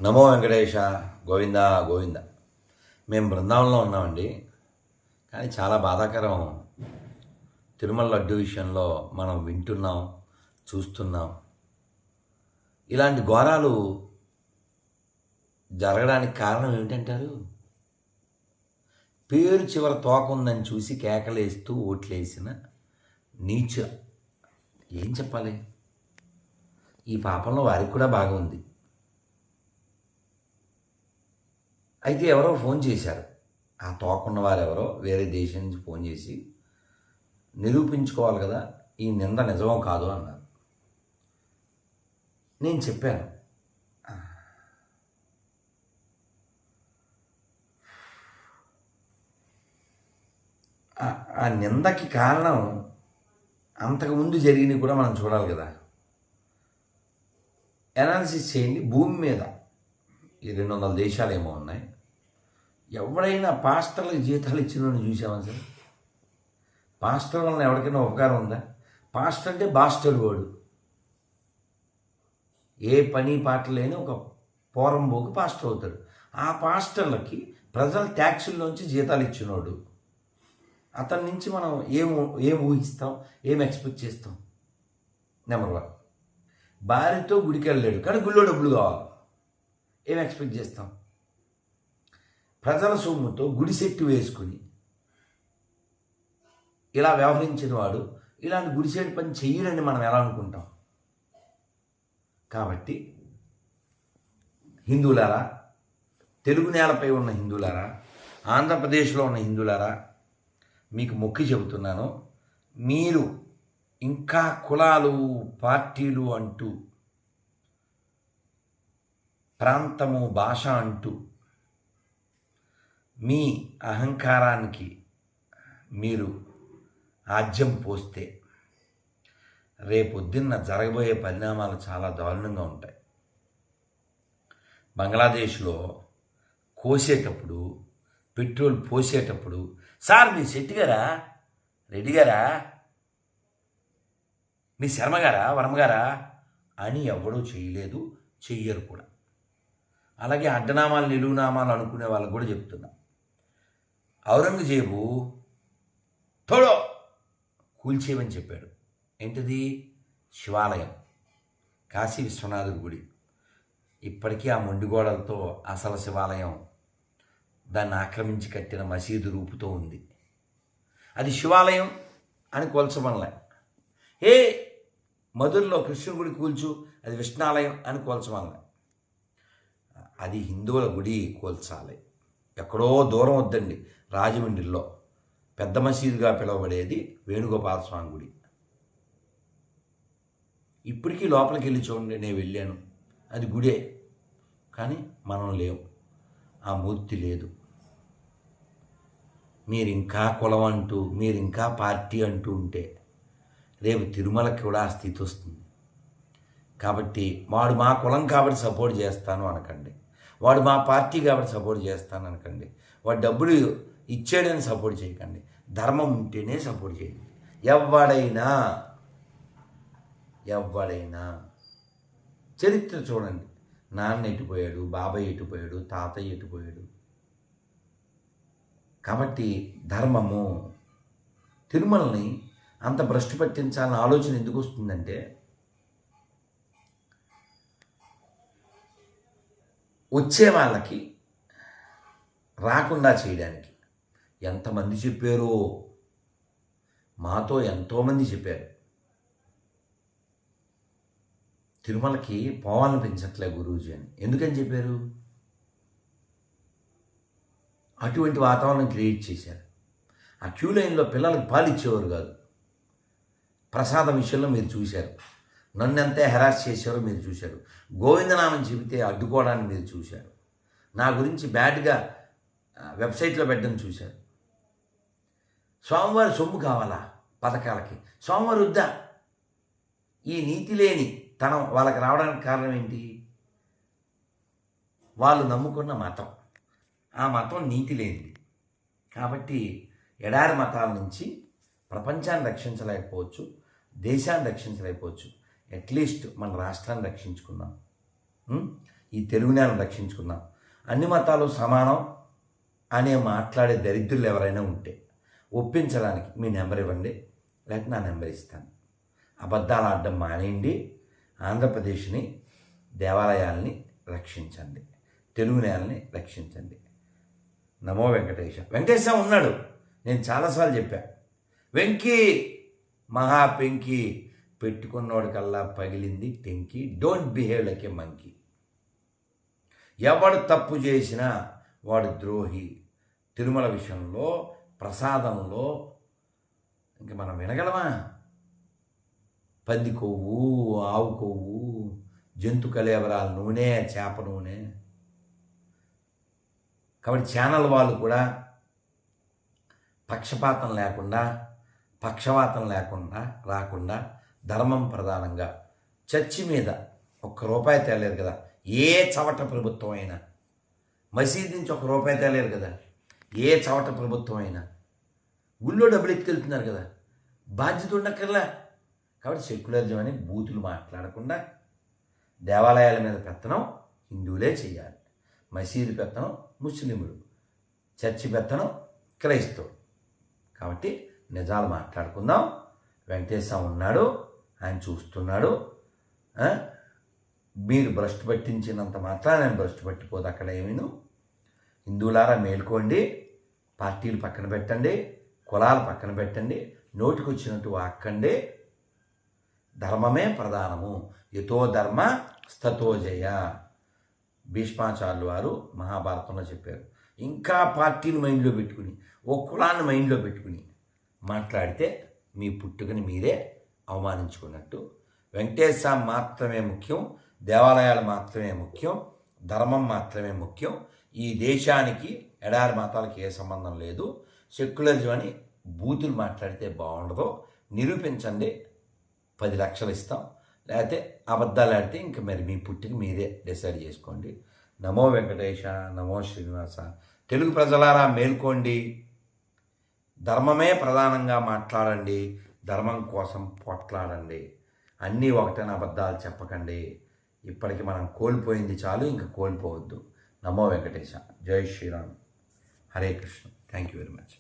నమో వెంకటేశ. గోవింద గోవింద. మేము బృందావనంలో ఉన్నామండి. కానీ చాలా బాధాకరం. తిరుమల లడ్డు విషయంలో మనం వింటున్నాం, చూస్తున్నాం. ఇలాంటి ఘోరాలు జరగడానికి కారణం ఏమిటంటారు? పేరు చివర తోక ఉందని చూసి కేకలేస్తూ ఓట్లేసిన నీచ. ఏం చెప్పాలి? ఈ పాపంలో వారికి కూడా బాగా ఉంది. అయితే ఎవరో ఫోన్ చేశారు. ఆ తోకున్న వారు ఎవరో వేరే దేశం నుంచి ఫోన్ చేసి నిరూపించుకోవాలి కదా ఈ నింద నిజమో కాదు అన్నారు. నేను చెప్పాను, ఆ నిందకి కారణం అంతకుముందు జరిగినవి కూడా మనం చూడాలి కదా. అనాలిసిస్ చేయండి. భూమి మీద ఈ 200 దేశాలు ఏమో ఉన్నాయి. ఎవడైనా పాస్టర్లకు జీతాలు ఇచ్చినోని చూసామా సార్? పాస్టర్ వలన ఎవరికైనా ఉపకారం ఉందా? పాస్టర్ అంటే బాస్టర్ వాడు. ఏ పని పాట లేని ఒక పోరంబోకు పాస్టర్ అవుతాడు. ఆ పాస్టర్లకి ప్రజల ట్యాక్సుల్లోంచి జీతాలు ఇచ్చినోడు. అతని నుంచి మనం ఏం ఊహిస్తాం, ఏం ఎక్స్పెక్ట్ చేస్తాం? నెంబర్ 1. భార్యతో గుడికి వెళ్ళాడు కానీ గుళ్ళో డబ్బులు కావాలి. ఏం ఎక్స్పెక్ట్ చేస్తాం? ప్రజల సొమ్ముతో గుడి సెట్టు వేసుకుని ఇలా వ్యవహరించిన వాడు ఇలాంటి గుడిసేటి పని చెయ్యరని మనం ఎలా అనుకుంటాం? కాబట్టి హిందువులారా, తెలుగు నేలపై ఉన్న హిందువులారా, ఆంధ్రప్రదేశ్లో ఉన్న హిందువులారా, మీకు మొక్కి చెబుతున్నాను. మీరు ఇంకా కులాలు, పార్టీలు అంటూ, ప్రాంతము, భాష అంటూ మీ అహంకారానికి మీరు ఆజ్యం పోస్తే రేపొద్దున్న జరగబోయే పరిణామాలు చాలా దారుణంగా ఉంటాయి. బంగ్లాదేశ్లో కోసేటప్పుడు, పెట్రోల్ పోసేటప్పుడు, సార్ మీ శెట్టి గారా, రెడ్డి గారా, మీ శర్మ గారా, వర్మ గారా అని ఎవడూ చేయలేదు, చెయ్యరు కూడా. అలాగే అడ్డనామాలు, నిలువునామాలు అనుకునే వాళ్ళకు కూడా చెప్తున్నా. ఔరంగజేబు తోడో కూల్చేయమని చెప్పాడు. ఏంటిది? శివాలయం, కాశీ విశ్వనాథుడి గుడి. ఇప్పటికీ ఆ మొండిగోడలతో అసలు శివాలయం దాన్ని ఆక్రమించి కట్టిన మసీదు రూపుతో ఉంది. అది శివాలయం అని కోల్చమనలే. ఏ మధురలో కృష్ణుడి గుడి కూల్చు, అది విష్ణాలయం అని కోల్చమనలే. అది హిందువుల గుడి, కోల్చాలి. ఎక్కడో దూరం వద్దండి, రాజమండ్రిలో పెద్ద మసీదుగా పిలువబడేది వేణుగోపాల స్వామి గుడి. ఇప్పటికీ లోపలికి వెళ్ళి చూడండి, నేను వెళ్ళాను, అది గుడే. కానీ మనం లేవు, ఆ మూర్తి లేదు. మీరు ఇంకా కులం అంటూ, మీరు ఇంకా పార్టీ అంటూ ఉంటే రేపు తిరుమలకి కూడా ఆ స్థితి వస్తుంది. కాబట్టి వాడు మా కులం కాబట్టి సపోర్ట్ చేస్తాను అనకండి, వాడు మా పార్టీ కాబట్టి సపోర్ట్ చేస్తాను అనకండి, వాడు డబ్బులు ఇచ్చాడని సపోర్ట్ చేయకండి. ధర్మం ఉంటేనే సపోర్ట్ చేయండి. ఎవడైనా చరిత్ర చూడండి. నాన్న ఎటుపోయాడు, బాబాయ్ ఎటుపోయాడు, తాతయ్య ఎటుపోయాడు. కాబట్టి ధర్మము, తిరుమలని అంత భ్రష్టు పట్టించాలన్న ఆలోచన ఎందుకు వస్తుందంటే, వచ్చే వాళ్ళకి రాకుండా చేయడానికి. ఎంతమంది చెప్పారో, మాతో ఎంతోమంది చెప్పారు, తిరుమలకి పోవాలనిపించట్లే గురూజీ అని. ఎందుకని చెప్పారు? అటువంటి వాతావరణం క్రియేట్ చేశారు. ఆ క్యూ లైన్లో పిల్లలకి పాలు ఇచ్చేవారు కాదు. ప్రసాదం విషయంలో మీరు చూశారు. నన్ను ఎంత హెరాస్ చేశారో మీరు చూశారు. గోవిందనామని చెబితే అడ్డుకోవడాన్ని మీరు చూశారు. నా గురించి బ్యాడ్గా వెబ్సైట్లో పెట్టడం చూశారు. స్వామివారి సొమ్ము కావాలా పథకాలకి? స్వామివారి వద్దా? ఈ నీతి లేని తనం వాళ్ళకి రావడానికి కారణం ఏంటి? వాళ్ళు నమ్ముకున్న మతం, ఆ మతం నీతి లేనిది. కాబట్టి ఎడారి మతాల నుంచి ప్రపంచాన్ని రక్షించలేకపోవచ్చు, దేశాన్ని రక్షించలేకపోవచ్చు, అట్లీస్ట్ మన రాష్ట్రాన్ని రక్షించుకుందాం. ఈ తెలుగు నేలను రక్షించుకుందాం. అన్ని మతాలు సమానం అనే మాట్లాడే దరిద్రులు ఎవరైనా ఉంటే ఒప్పించడానికి మీ నెంబర్ ఇవ్వండి, లేకపోతే నా నెంబర్ ఇస్తాను. అబద్ధాలు ఆడడం మానేయండి. ఆంధ్రప్రదేశ్ని, దేవాలయాల్ని రక్షించండి, తెలుగు నేలని రక్షించండి. నమో వెంకటేశ. వెంకటేశ ఉన్నాడు, నేను చాలాసార్లు చెప్పా. వెంకీ మహా పెంకి, పెట్టుకున్నోడికల్లా పగిలింది టెంకి. Don't behave like a monkey. ఎవడు తప్పు చేసినా వాడు ద్రోహి. తిరుమల విషయంలో, ప్రసాదంలో ఇంక మనం వినగలమా? పంది కొవ్వు, ఆవు కొవ్వు, జంతు కలేవరాల నూనె, చేప నూనె. కాబట్టి ఛానల్ వాళ్ళు కూడా పక్షపాతం లేకుండా, పక్షవాతం లేకుండా రాకుండా ధర్మం ప్రధానంగా చర్చి మీద ₹1 తేలేరు కదా. ఏ చవట ప్రభుత్వం అయినా, మసీద్ నుంచి ₹1 తేలేరు కదా. ఏ చవట ప్రభుత్వం అయినా గుళ్ళో డబ్బులు ఎత్తుకెళ్తున్నారు కదా, బాధ్యత ఉండక్కర్లా. కాబట్టి సెక్యులరిజం అని బూతులు మాట్లాడకుండా, దేవాలయాల మీద పెత్తనం హిందువులే చేయాలి, మసీదు పెత్తనం ముస్లింలు, చర్చి పెత్తనం క్రైస్తవులు. కాబట్టి నిజాలు మాట్లాడుకుందాం. వెంకటేశ్వర ఉన్నాడు, ఆయన చూస్తున్నాడు. మీరు భ్రష్టు పట్టించినంత మాత్రాన నేను భ్రష్టు పట్టిపోదు అక్కడ ఏమీను. హిందువులారా మేల్కోండి, పార్టీలు పక్కన పెట్టండి, కులాలు పక్కన పెట్టండి, నోటికి వచ్చినట్టు వాక్కండి. ధర్మమే ప్రధానము. యతో ధర్మ స్తతో జయ. భీష్మాచార్యులు వారు మహాభారతంలో చెప్పారు. ఇంకా పార్టీని మైండ్లో పెట్టుకుని, ఓ కులాన్ని మైండ్లో పెట్టుకుని మాట్లాడితే మీ పుట్టుకని మీరే అవమానించుకున్నట్టు. వెంకటేశ్వర మాత్రమే ముఖ్యం, దేవాలయాలు మాత్రమే ముఖ్యం, ధర్మం మాత్రమే ముఖ్యం. ఈ దేశానికి ఎడారి మతాలకు ఏ సంబంధం లేదు. సెక్యులరిజం అని బూతులు మాట్లాడితే బాగుండదు. నిరూపించండి, 10 లక్షలు ఇస్తాం. లేకపోతే అబద్ధాలు ఆడితే ఇంక మరి మీ పుట్టికి మీరే డిసైడ్ చేసుకోండి. నమో వెంకటేశ, నమో శ్రీనివాస. తెలుగు ప్రజలారా మేల్కోండి, ధర్మమే ప్రధానంగా మాట్లాడండి, ధర్మం కోసం పోట్లాడండి. అన్నీ ఒకటైన అబద్ధాలు చెప్పకండి. ఇప్పటికి మనం కోల్పోయింది చాలు, ఇంక కోల్పోవద్దు. నమో వెంకటేశ. జై శ్రీరామ్. హరే Krishna. Thank you very much.